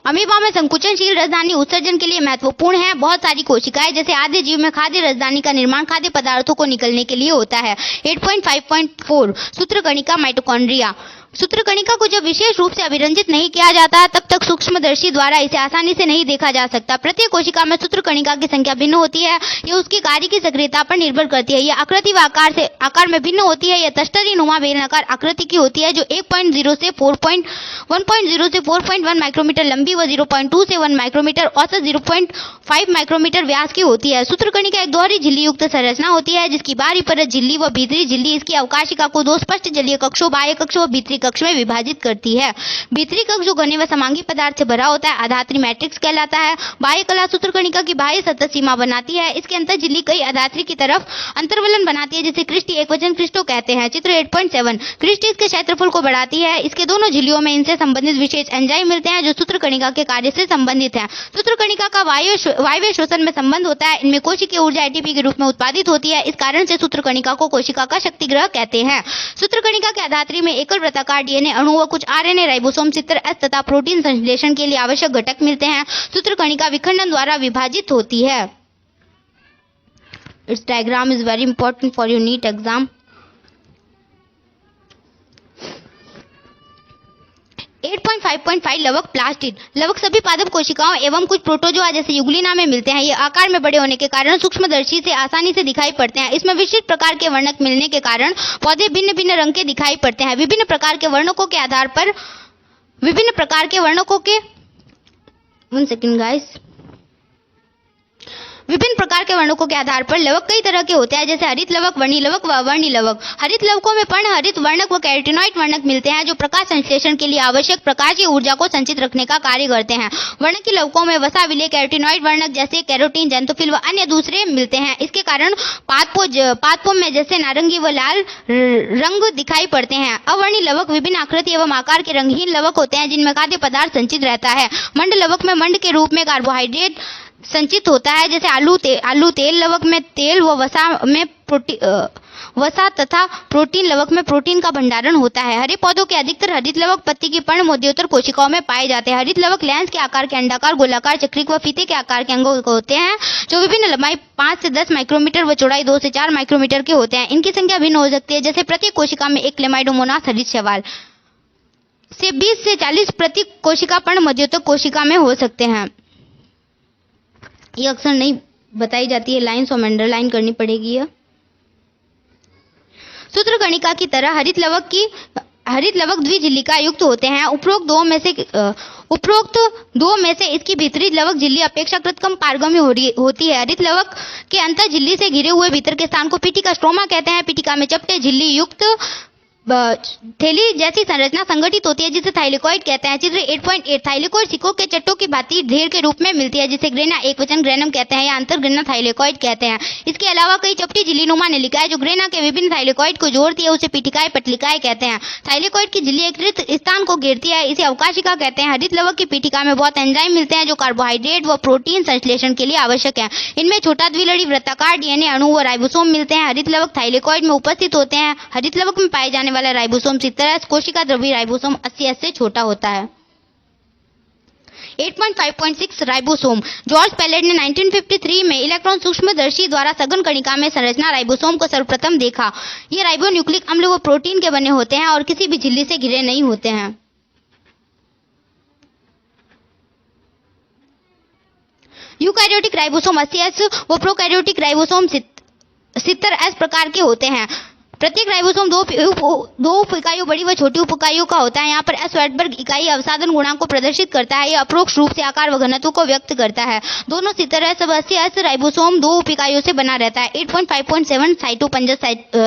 अमीबा में संकुचनशील राजधानी उत्सर्जन के लिए महत्वपूर्ण है। बहुत सारी कोशिकाएं जैसे आधे जीव में खाद्य राजधानी का निर्माण खाद्य पदार्थों को निकलने के लिए होता है। 8.5.4 सूत्रकणिका माइटोकॉन्ड्रिया। सूत्रकणिका को जब विशेष रूप से अभिरंजित नहीं किया जाता तब तक सूक्ष्मदर्शी द्वारा इसे आसानी से नहीं देखा जा सकता। प्रत्येक कोशिका में सूत्रकणिका की संख्या भिन्न होती है। यह उसके कार्य की सक्रियता पर निर्भर करती है। यह आकृति व आकार में भिन्न होती है। यह तस्तरी नुमा बेलनाकार आकृति की होती है, जो 1.0 से 4.1 माइक्रोमीटर लंबी व 0.2 से 1 माइक्रोमीटर औसत 0.5 माइक्रोमीटर व्यास की होती है। सूत्रकणिका एक दोहरी झिल्ली युक्त संरचना होती है, जिसकी बाहरी परत झिल्ली व भीतरी झिल्ली इसकी अवकाशिका को दो स्पष्ट जलीय कक्षों, बाह्य कक्ष व भीतरी कक्ष में विभाजित करती है। भीतरी कक्ष जो घने व समांगी पदार्थ से भरा होता है आधात्री मैट्रिक्स कहलाता है। बाह्य कला सूत्रकणिका की बाह्य सतह सीमा बनाती है। इसके अंतर झिल्ली कई आधात्री की तरफ अंतर्वलन बनाती है जिसे क्रिस्टी एकवचन क्रिस्टो कहते हैं। चित्र 8.7 क्रिस्टी इसके क्षेत्रफल को बढ़ाती है। इसके दोनों झिल्लियों में इनसे संबंधित विशेष एंजाइम मिलते हैं जो सूत्रकणिका के कार्य से संबंधित है। सूत्रकणिका का वायवीय श्वसन में संबंध होता है। इनमें कोशिकीय ऊर्जा एटीपी के रूप में उत्पादित होती है। इस कारण से सूत्रकणिका को कोशिका का शक्तिग्रह कहते हैं। सूत्रकणिका के आधात्री में एकल वृत्ताकार डीएनए अणु व कुछ आरएनए राइबोसोम चित्र एस तथा प्रोटीन संश्लेषण के लिए आवश्यक घटक मिलते हैं। सूत्रकणिका विखंडन द्वारा विभाजित होती है। Its diagram is very important for your NEET exam. 8.5.5 लवक plastid. लवक सभी पादप कोशिकाओं एवं कुछ प्रोटोजोआ जैसे युग्लिना में मिलते हैं। ये आकार में बड़े होने के कारण सूक्ष्मदर्शी से आसानी से दिखाई पड़ते हैं। इसमें विशिष्ट प्रकार के वर्णक मिलने के कारण पौधे भिन्न भिन्न रंग के दिखाई पड़ते हैं। विभिन्न प्रकार के वर्णकों के आधार पर लवक कई तरह के होते हैं जैसे हरित लवक, वर्णी लवक व अवर्णी लवक। हरित लवकों में पर्णहरित वर्णक व कैरोटीनॉइड वर्णक मिलते हैं जो प्रकाश संश्लेषण के लिए आवश्यक प्रकाश की ऊर्जा को संचित रखने का कार्य करते हैं। वर्णकी लवकों में वसा, विलेय, कैरोटीनॉइड वर्णक जैसे कैरोटीन, जेंथोफिल व अन्य दूसरे मिलते हैं। इसके कारण पादपों में जैसे नारंगी व लाल रंग दिखाई पड़ते हैं। अवर्णी लवक विभिन्न आकृति एवं आकार के रंगहीन लवक होते हैं जिनमें खाद्य पदार्थ संचित रहता है। मंड लवक में मंड के रूप में कार्बोहाइड्रेट संचित होता है जैसे आलू तेल लवक में तेल व वसा तथा प्रोटीन लवक में प्रोटीन का भंडारण होता है। हरे पौधों के अधिकतर हरित लवक पत्ती की पर्ण मध्योत्तर कोशिकाओं में पाए जाते हैं। हरित लवक लेंस के आकार के अंडाकार, गोलाकार, चक्रिक व फीते के आकार के अंगों होते हैं जो विभिन्न लंबाई 5 से 10 माइक्रोमीटर व चौड़ाई 2 से 4 माइक्रोमीटर के होते हैं। इनकी संख्या भिन्न हो सकती है जैसे प्रत्येक कोशिका में एक क्लेमाइडोमोनास हरित शैवाल से 20 से 40 प्रति कोशिका पर्ण मध्योत्तर कोशिका में हो सकते हैं। ये अक्सर नहीं बताई जाती है, लाइन्स और अंडरलाइन करनी पड़ेगी। यह सूत्रकणिका की तरह हरित लवक द्विझिल्लिका युक्त होते हैं। उपरोक्त दो में से इसकी भीतरी लवक झिल्ली अपेक्षाकृत कम पारगम्य होती है। हरित लवक के अंतर झिल्ली से घिरे हुए भीतर के स्थान को पीटिका स्ट्रोमा कहते हैं। पीटिका में चपटे झिल्ली युक्त थैली जैसी संरचना संगठित होती है जिसे थाइलेकोइड कहते हैं। चित्र 8.8 थाइलेकोइड सिक्कों के चट्टों की भांति ढेर के रूप में मिलती है जिसे ग्रेना एकवचन ग्रेनम कहते हैं या अंतर्ग्रेना थाइलेकोइड कहते हैं। इसके अलावा कई चपटी झिल्लीनुमा नलिकाएं जो ग्रेना के विभिन्न थाइलेकोइड को जोड़ती है उसे पीटिकाएं पटलिकाएं कहते हैं। थाइलेकोइड की झिल्ली एक रिक्त स्थान को घेरती है, इसे अवकाशिका कहते हैं। हरित लवक की पीटिका में बहुत एंजाइम मिलते हैं जो कार्बोहाइड्रेट व प्रोटीन संश्लेषण के लिए आवश्यक है। इनमें छोटा द्विलड़ी वृत्ताकार डीएनए अणु व राइबोसोम मिलते हैं। हरित लवक थाइलेकोइड में उपस्थित होते हैं। हरित लवक में पाए जाने वाला राइबोसोम कोशिका द्रव्य राइबोसोम 80 से छोटा होता है। 8.5.6 राइबोसोम। जॉर्ज पैलेट ने 1953 में इलेक्ट्रॉन सूक्ष्मदर्शी द्वारा सघन कणिका में संरचना राइबोसोम को सर्वप्रथम देखा। ये राइबोन्यूक्लिक अम्ल व प्रोटीन के बने होते हैं और किसी भी झिल्ली से घिरे नहीं होते हैं। यूकैरियोटिक राइबोसोम 80S व प्रोकैरियोटिक राइबोसोम 70S प्रकार के होते हैं। प्रत्येक राइबोसोम दो उप इकाइयों बड़ी व छोटी उप इकाइयों का होता है। यहाँ पर एस वेटबर्ग इकाई अवसादन गुणांक को प्रदर्शित करता है। यह अप्रोक्ष रूप से आकार व घनत्व को व्यक्त करता है। दोनों 70S व 80S राइबोसोम दो उप इकाइयों से बना रहता है। 8.5.7 साइटोपंजर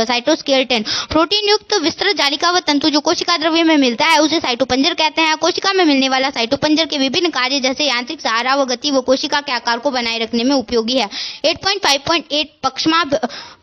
साइटोस्केलेटन। प्रोटीन युक्त विस्तृत जालिका व तंतु जो कोशिका द्रव्य में मिलता है उसे साइटोपंजर कहते हैं। कोशिका में मिलने वाला साइटोपंजर के विभिन्न कार्य जैसे यांत्रिक सहारा व गति व कोशिका के आकार को बनाए रखने में उपयोगी है। 8.5.8 पक्षमा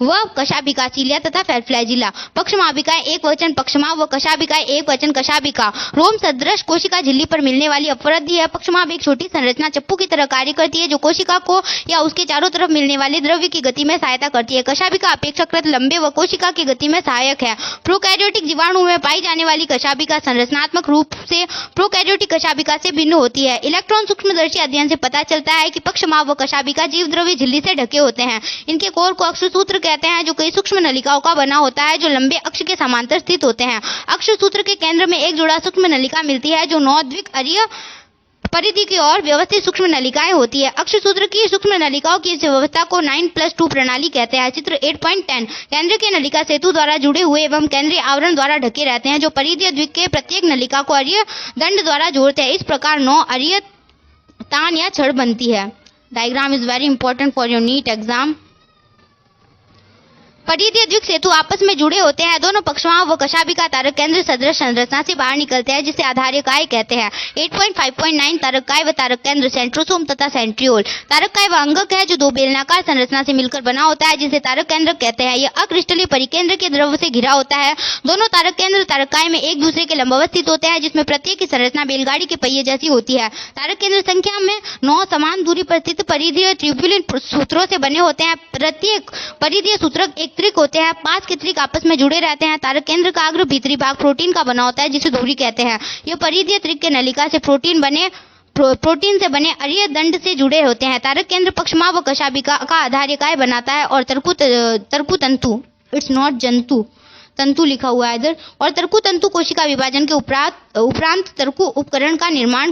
व कशाभिका, सीलिया तथा फ्लैजिला। पक्षमाभिकाएं एक वचन पक्षमा व कशाभिकाएं एक वचन कशाभिका रोम सदृश कोशिका झिल्ली पर मिलने वाली अपवृद्धि है। पक्षमाभ एक छोटी संरचना चप्पू की तरह कार्य करती है जो कोशिका को या उसके चारों तरफ मिलने वाले द्रव्य की गति में सहायता करती है। कशाभिका अपेक्षाकृत लंबे व कोशिका की गति में सहायक है। प्रोकैरियोटिक जीवाणु में पाई जाने वाली कशाभिका संरचनात्मक रूप से प्रोकैरियोटिक कशाभिका से भिन्न होती है। इलेक्ट्रॉन सूक्ष्मदर्शी अध्ययन से पता चलता है कि पक्षमाभ व कशाभिका जीव द्रव्य झिल्ली से ढके होते हैं। इनके कोर को अक्षसूत्र कहते हैं जो कई सूक्ष्म नलिकाओं का बना होता है जो लंबे अक्ष के समांतर स्थित होते हैं। अक्षसूत्र के केंद्र में एक जोड़ा सूक्ष्म नलिका मिलती है जो 9 द्विअरीय परिधि की ओर व्यवस्थित सूक्ष्म नलिकाएं होती है। अक्षसूत्र की सूक्ष्म नलिकाओं की इस व्यवस्था को 9+2 प्रणाली कहते हैं। चित्र 8.10 केंद्र के नलिका सेतु द्वारा जुड़े हुए एवं केंद्रीय आवरण द्वारा ढके रहते हैं जो परिधीय द्विक के प्रत्येक नलिका को अरीय दंड द्वारा जोड़ते हैं। इस प्रकार 9 अरीय तान या छड़ बनती है। Diagram is very important for your NEET exam. परिधीय द्विक सेतु आपस में जुड़े होते हैं। दोनों पक्षवाह व कशाभिका तारक केंद्र सदृश संरचना से बाहर निकलते हैं, जिसे आधार्य काय कहते हैं। 8.5.9 तारक काय व तारक केंद्र सेंट्रोसोम तथा सेंट्रियोल। तारक काय वह अंगक है जो दो बेलनाकार संरचना से मिलकर बना होता है, जिसे तारक केंद्र कहते हैं। यह अक्रिस्टलीय परिकेंद्र के द्रव से घिरा होता है। दोनों तारक केंद्र तारक काय में एक दूसरे के लंबवत स्थित होते हैं, जिसमें प्रत्येक की संरचना बैलगाड़ी के पहिए जैसी होती है। तारक केंद्र संख्या में 9 समान दूरी पर स्थित परिधीय ट्यूबुलिन सूत्रों से बने होते हैं। प्रत्येक परिधीय सूत्रक एक त्रिक होते हैं। 5 के त्रिक आपस में जुड़े रहते हैं। तारक केंद्र का अग्र भीतरी भाग प्रोटीन का बना होता है, जिसे धुरी कहते हैं। यह परिधीय त्रिक के नलिका से प्रोटीन से बने अरीय दंड से जुड़े होते हैं। तारक केंद्र पक्षमा व कशाभिका का आधार्य काय बनाता है और तर्कु तंतु, इट्स नॉट जंतु, तंतु लिखा हुआ है इधर, और तर्कु तंतु कोशिका विभाजन के उपरांत तर्कु उपकरण का निर्माण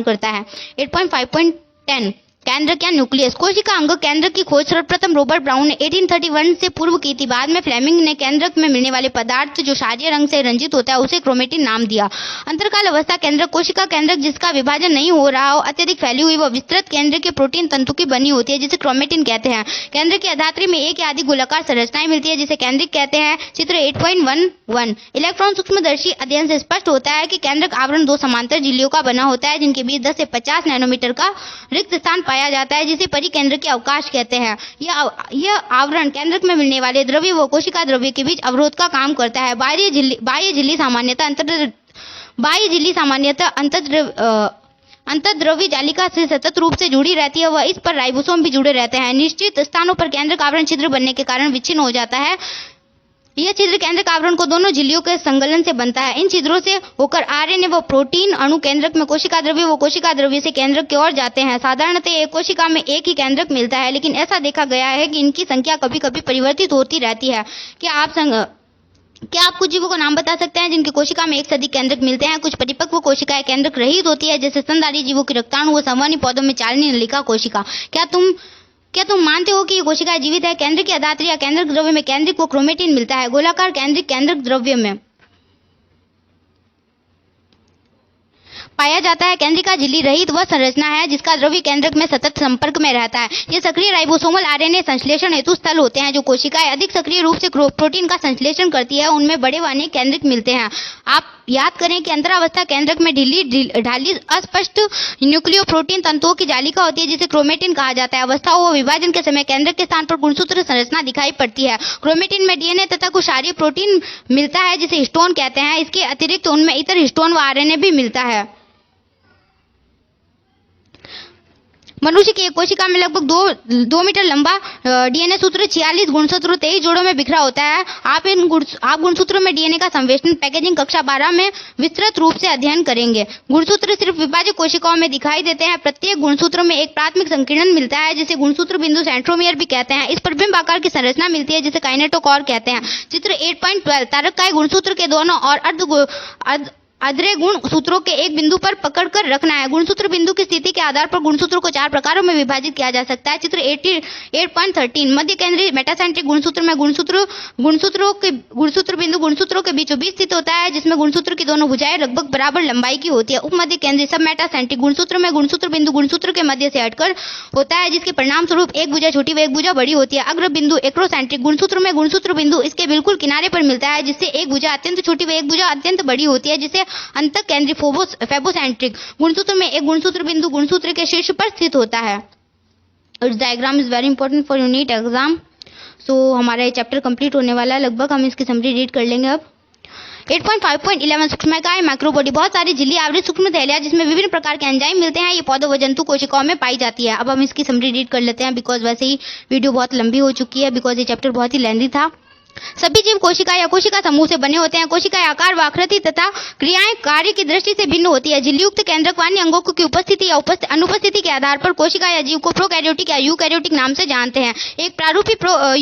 करता है। 8.5.10 केंद्रक या न्यूक्लियस। कोशिका अंग केंद्रक की खोज सर्वप्रथम रॉबर्ट ब्राउन ने 1831 से पूर्व की थी। बाद में फ्लेमिंग ने केंद्रक में मिलने वाले पदार्थ जो क्षारीय रंग से रंजित होता है उसे क्रोमेटिन नाम दिया। अंतरकाल अवस्था केंद्रक कोशिका केंद्रक जिसका विभाजन नहीं हो रहा हो, अत्यधिक फैली हुई व विस्तृत केंद्र के प्रोटीन तंतु की बनी होती है, जिसे क्रोमेटिन कहते हैं। केंद्र की अधात्री में एक या अधिक गोलाकार संरचनाएं मिलती है, जिसे केंद्रिक कहते हैं। चित्र 8.11 इलेक्ट्रॉन सूक्ष्मदर्शी अध्ययन से स्पष्ट होता है कि केंद्रक आवरण 2 समांतर झिल्लियों का बना होता है, जिनके बीच 10 से 50 नैनोमीटर का रिक्त स्थान पाया जाता है, जिसे परिकेंद्र के अवकाश कहते हैं। यह आवरण केंद्रक में मिलने वाले द्रव्य व कोशिका द्रव्य के बीच अवरोध का काम करता है। बाह्य झिल्ली सामान्यतः अंतर्द्रव्य जालिका से सतत रूप से जुड़ी रहती है व इस पर राइबोसोम भी जुड़े रहते हैं। निश्चित स्थानों पर केंद्रक आवरण छिद्र बनने के कारण विच्छिन्न हो जाता है। यह छिद्र केंद्रक आवरण को दोनों झिल्लियों के संगलन से बनता है। इन छिद्रों से होकर आरएनए व प्रोटीन अणु केंद्रक में कोशिका द्रव्य व कोशिका द्रव्य से केंद्रक की ओर जाते हैं। साधारणतः एक कोशिका में एक ही केंद्रक मिलता है, लेकिन ऐसा देखा गया है कि इनकी संख्या कभी-कभी परिवर्तित होती रहती है। क्या आप कुछ जीवों का नाम बता सकते हैं जिनकी कोशिका में एक से अधिक केंद्रक मिलते हैं? कुछ परिपक्व कोशिकाएं केंद्रक रहित होती है, जैसे स्तनधारी जीवों की रक्ताणु व संवहनी पौधों में चालनी नलिका कोशिका। क्या तुम मानते हो कि ये कोशिकाएं जीवित है? केंद्र की अधात्री या केंद्रक द्रव्य में केंद्रिक व क्रोमेटिन मिलता है। गोलाकार केंद्रक द्रव्य में पाया जाता है। केंद्रिका झिल्ली रहित वह संरचना है जिसका द्रव्य केंद्रक में सतत संपर्क में रहता है। ये सक्रिय राइबोसोमल आरएनए संश्लेषण हेतु स्थल होते हैं। जो कोशिकाएं अधिक सक्रिय रूप से प्रोटीन का संश्लेषण करती है, उनमें बड़े व अनेक केंद्रक मिलते हैं। आप याद करें कि अंतरावस्था केंद्रक में ढाली अस्पष्ट न्यूक्लियोप्रोटीन तंतुओं की जालिका होती है, जिसे क्रोमेटिन कहा जाता है। अवस्थाओं व विभाजन के समय केंद्रक के स्थान पर गुणसूत्र संरचना दिखाई पड़ती है। क्रोमेटिन में डीएनए तथा कुछ क्षारीय प्रोटीन मिलता है, जिसे हिस्टोन कहते हैं। इसके अतिरिक्त उनमें इतर हिस्टोन व आरएनए भी मिलता है। मनुष्य की एक कोशिका में लगभग 2 मीटर लंबा डीएनए सूत्र 46 गुणसूत्रों 23 जोड़ों में बिखरा होता है। आप गुणसूत्रों में डीएनए का संवेष्टन पैकेजिंग कक्षा 12 में विस्तृत रूप से अध्ययन करेंगे। गुणसूत्र सिर्फ विभाजक कोशिकाओं में दिखाई देते हैं। प्रत्येक गुणसूत्र में एक प्राथमिक संकीर्णन मिलता है, जिसे गुणसूत्र बिंदु सेंट्रोमियर भी कहते हैं। इस पर बिंब आकार की संरचना मिलती है, जिसे काइनेटोकोर कहते हैं। चित्र 8.12 तारक काय गुणसूत्र के दोनों और अद्रे गुण सूत्रों के एक बिंदु पर पकड़कर रखना है। गुणसूत्र बिंदु की स्थिति के आधार पर गुणसूत्रों को 4 प्रकारों में विभाजित किया जा सकता है। चित्र 8.13 मध्य केंद्रीय मेटासेंट्रिक गुणसूत्र में गुणसूत्र बिंदु गुणसूत्रों के बीचों बीच स्थित होता है, जिसमें गुणसूत्र की दोनों भुजाएं लगभग बराबर लंबाई की होती है। उपमध्य केंद्रीय सब मेटासेंट्रिक गुणसूत्र में गुणसूत्र बिंदु गुणसूत्र के मध्य से हटकर होता है, जिसके परिणाम स्वरूप एक भुजा छोटी व एक भुजा बड़ी होती है। अग्र बिंदु एक्रोसेंट्रिक गुणसूत्र में गुणसूत्र बिंदु इसके बिल्कुल किनारे पर मिलता है, जिससे एक भुजा अत्यंत छोटी व एक भुजा अत्यंत बड़ी होती है, जिसे अंतः केंद्रीय फेबोसेंट्रिक गुणसूत्र में एक गुणसूत्र बिंदु गुणसूत्र के शीर्ष पर स्थित होता है। It's diagram is very important for your NEET exam. So हमारा ये चैप्टर कंप्लीट होने वाला है लगभग। हम इसकी समरी रीड कर लेंगे अब। 8.5.11 सूक्ष्मकाय माइक्रोबॉडी। बहुत सारी झिल्ली आवृत सूक्ष्म थैलियां जिसमें विभिन्न प्रकार के एंजाइम मिलते हैं, ये पौधों व जंतु कोशिकाओं में पाई जाती है। अब हम इसकी समरी रीड कर लेते हैं, बिकॉज वैसे ही वीडियो बहुत लंबी हो चुकी है, बिकॉज ये चैप्टर बहुत ही लेंथी था। सभी जीव कोशिका या कोशिका समूह से बने होते हैं। कोशिकाएं आकार व आकृति तथा क्रियाएं कार्य की दृष्टि से भिन्न होती है। झिल्लीयुक्त केंद्रक वान्य अंगों की उपस्थिति या अनुपस्थिति के आधार पर कोशिका या जीव को प्रोकैरियोटिक या यूकैरियोटिक नाम से जानते हैं। एक प्रारूपी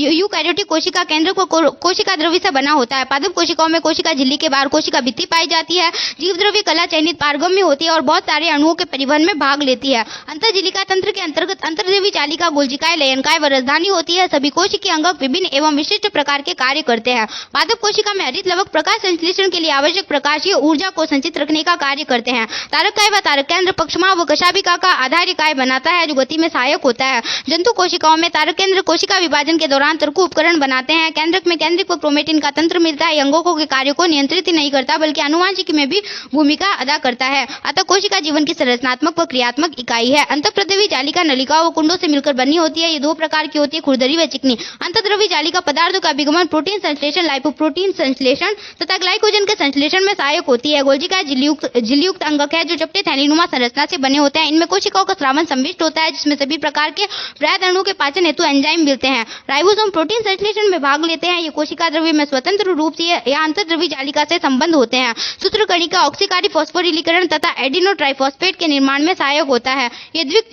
यूकैरियोटिक कोशिका केंद्रक व कोशिका द्रव्य से बना होता है। पादप कोशिकाओं में कोशिका झिल्ली के बाहर कोशिका भित्ति पाई जाती है। जीव द्रव्य कला चयनित पारगम्य होती है और बहुत सारे अणुओं के परिवहन में भाग लेती है। अंतर्झिलिका तंत्र के अंतर्गत अंतर्द्रव्य चालिका, गोलजिकाएं, लयनकाएं व राजधानी होती है। सभी कोशिकीय अंगक विभिन्न एवं विशिष्ट प्रकार के कार्य करते हैं। पादप कोशिका में हरित लवक प्रकाश संश्लेषण के लिए आवश्यक प्रकाशीय ऊर्जा को संचित रखने का कार्य करते हैं। तारक व तारक केंद्र पक्षमाप व कशाभिका का आधार इकाई बनाता है जो गति में सहायक होता है। जंतु कोशिकाओं में तारक केंद्र कोशिका विभाजन के दौरान तर्कु उपकरण बनाते हैं। केंद्रक में केंद्रिक व क्रोमेटिन का तंत्र मिलता है। अंगों के कार्यों को नियंत्रित ही नहीं करता बल्कि आनुवांशिकी में भी भूमिका अदा करता है। अतः कोशिका जीवन की संरचनात्मक व क्रियात्मक इकाई है। अंतःप्रद्रवी जालिका नलिकाओं व कुंडों से मिलकर बनी होती है। ये दो प्रकार की होती है, खुरदरी व चिकनी। अंतःद्रवी जालिका पदार्थों का अभिगमन, प्रोटीन संश्लेषण, लाइपोप्रोटीन संश्लेषण तथा ग्लाइकोजन के संश्लेषण में सहायक होती है। गोल्जिका झिल्लीयुक्त अंगक है जो चपटे थैलीनुमा संरचना से बने होते हैं। इनमें कोशिकाओं का स्रावन सम्मिलित होता है जिसमें सभी प्रकार के वृहद अणुओं के पाचन हेतु एंजाइम मिलते हैं। राइबोसोम प्रोटीन संश्लेषण में भाग लेते हैं। ये कोशिका द्रव्य में स्वतंत्र रूप से या अंतर्द्रवी जालिका से संबंध होते हैं। सूत्रकणिका ऑक्सीकारी फॉस्फोरिलीकरण तथा एडिनो ट्राइफॉस्फेट के निर्माण में सहायक होता है। ये द्विक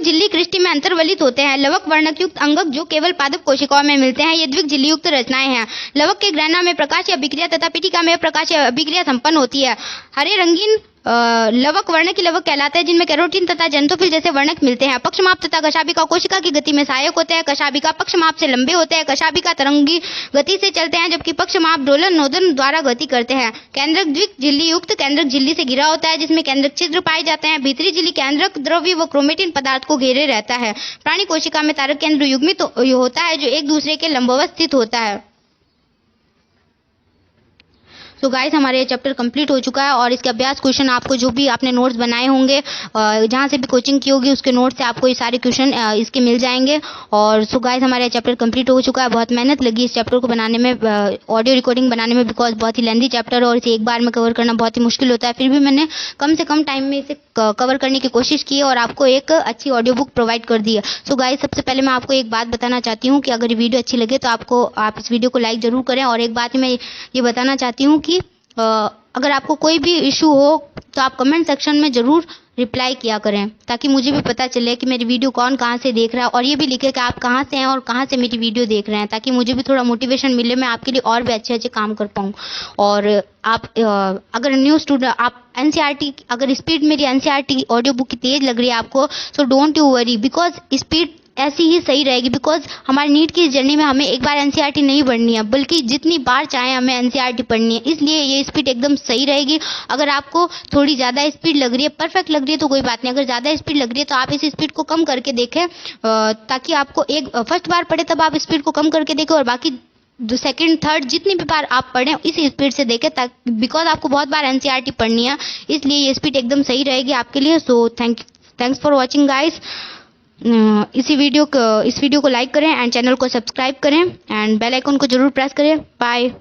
झिल्ली कृष्टि में अंतर्वलित होते हैं। लवक वर्णक युक्त अंगक जो केवल पादप कोशिकाओं में मिलते हैं। ये द्विक झिल्ली युक्त रचनाएं हैं। लवक के ग्रहणा में प्रकाशीय अभिक्रिया तथा पीटिका में प्रकाशीय अभिक्रिया संपन्न होती है। हरे रंगीन लवक वर्णक लवक कहलाते हैं जिनमें कैरोटीन तथा जेंटोफिल जैसे वर्णक मिलते हैं। पक्षमाप तथा कशाभिका कोशिका की गति में सहायक होते हैं। कशाभिका पक्षमाप से लंबे होते हैं। कशाभिका तरंगी गति से चलते हैं जबकि पक्षमाप डोलन नोदन द्वारा गति करते हैं। केंद्रक द्विक झिल्ली युक्त केंद्रक झिल्ली से घिरा होता है जिसमें केंद्रक छिद्र पाए जाते हैं। भीतरी झिल्ली केंद्रक द्रव्य व क्रोमेटिन पदार्थ को घेरे रहता है। प्राणी कोशिका में तारक केंद्र युग्मित होता है जो एक दूसरे के लंबवत स्थित होता है। तो गाइस हमारे ये चैप्टर कंप्लीट हो चुका है और इसके अभ्यास क्वेश्चन आपको जो भी आपने नोट्स बनाए होंगे जहाँ से भी कोचिंग की होगी उसके नोट्स से आपको ये सारे क्वेश्चन इसके मिल जाएंगे। और सो गाइस हमारा ये चैप्टर कंप्लीट हो चुका है। बहुत मेहनत लगी इस चैप्टर को बनाने में, ऑडियो रिकॉर्डिंग बनाने में, बिकॉज बहुत ही लेंथी चैप्टर है और इसे एक बार में कवर करना बहुत ही मुश्किल होता है। फिर भी मैंने कम से कम टाइम में इसे कवर करने की कोशिश की और आपको एक अच्छी ऑडियो बुक प्रोवाइड कर दी है। सो गाइस सबसे पहले मैं आपको एक बात बताना चाहती हूँ कि अगर वीडियो अच्छी लगे तो आप इस वीडियो को लाइक जरूर करें। और एक बात मैं ये बताना चाहती हूँ कि अगर आपको कोई भी इशू हो तो आप कमेंट सेक्शन में ज़रूर रिप्लाई किया करें ताकि मुझे भी पता चले कि मेरी वीडियो कौन कहाँ से देख रहा है। और ये भी लिखे कि आप कहाँ से हैं और कहाँ से मेरी वीडियो देख रहे हैं ताकि मुझे भी थोड़ा मोटिवेशन मिले, मैं आपके लिए और भी अच्छे अच्छे काम कर पाऊँ। और आप अगर न्यू स्टूडेंट आप एनसीईआरटी अगर स्पीड मेरी एनसीईआरटी ऑडियो बुक की तेज़ लग रही है आपको, so don't you worry because speed ऐसी ही सही रहेगी। बिकॉज हमारी नीट की जर्नी में हमें एक बार एनसीईआरटी नहीं पढ़नी है बल्कि जितनी बार चाहे हमें एनसीईआरटी पढ़नी है, इसलिए ये स्पीड एकदम सही रहेगी। अगर आपको थोड़ी ज़्यादा स्पीड लग रही है, परफेक्ट लग रही है तो कोई बात नहीं, अगर ज़्यादा स्पीड लग रही है तो आप इस स्पीड को कम करके देखें ताकि आपको एक फर्स्ट बार पढ़े तब आप स्पीड को कम करके देखें और बाकी सेकंड थर्ड जितनी भी बार आप पढ़ें इसी स्पीड से देखें ताकि बिकॉज आपको बहुत बार एनसीईआरटी पढ़नी है, इसलिए ये स्पीड एकदम सही रहेगी आपके लिए। So thanks for watching guys. इस वीडियो को लाइक करें एंड चैनल को सब्सक्राइब करें एंड बेल आइकन को जरूर प्रेस करें। बाय।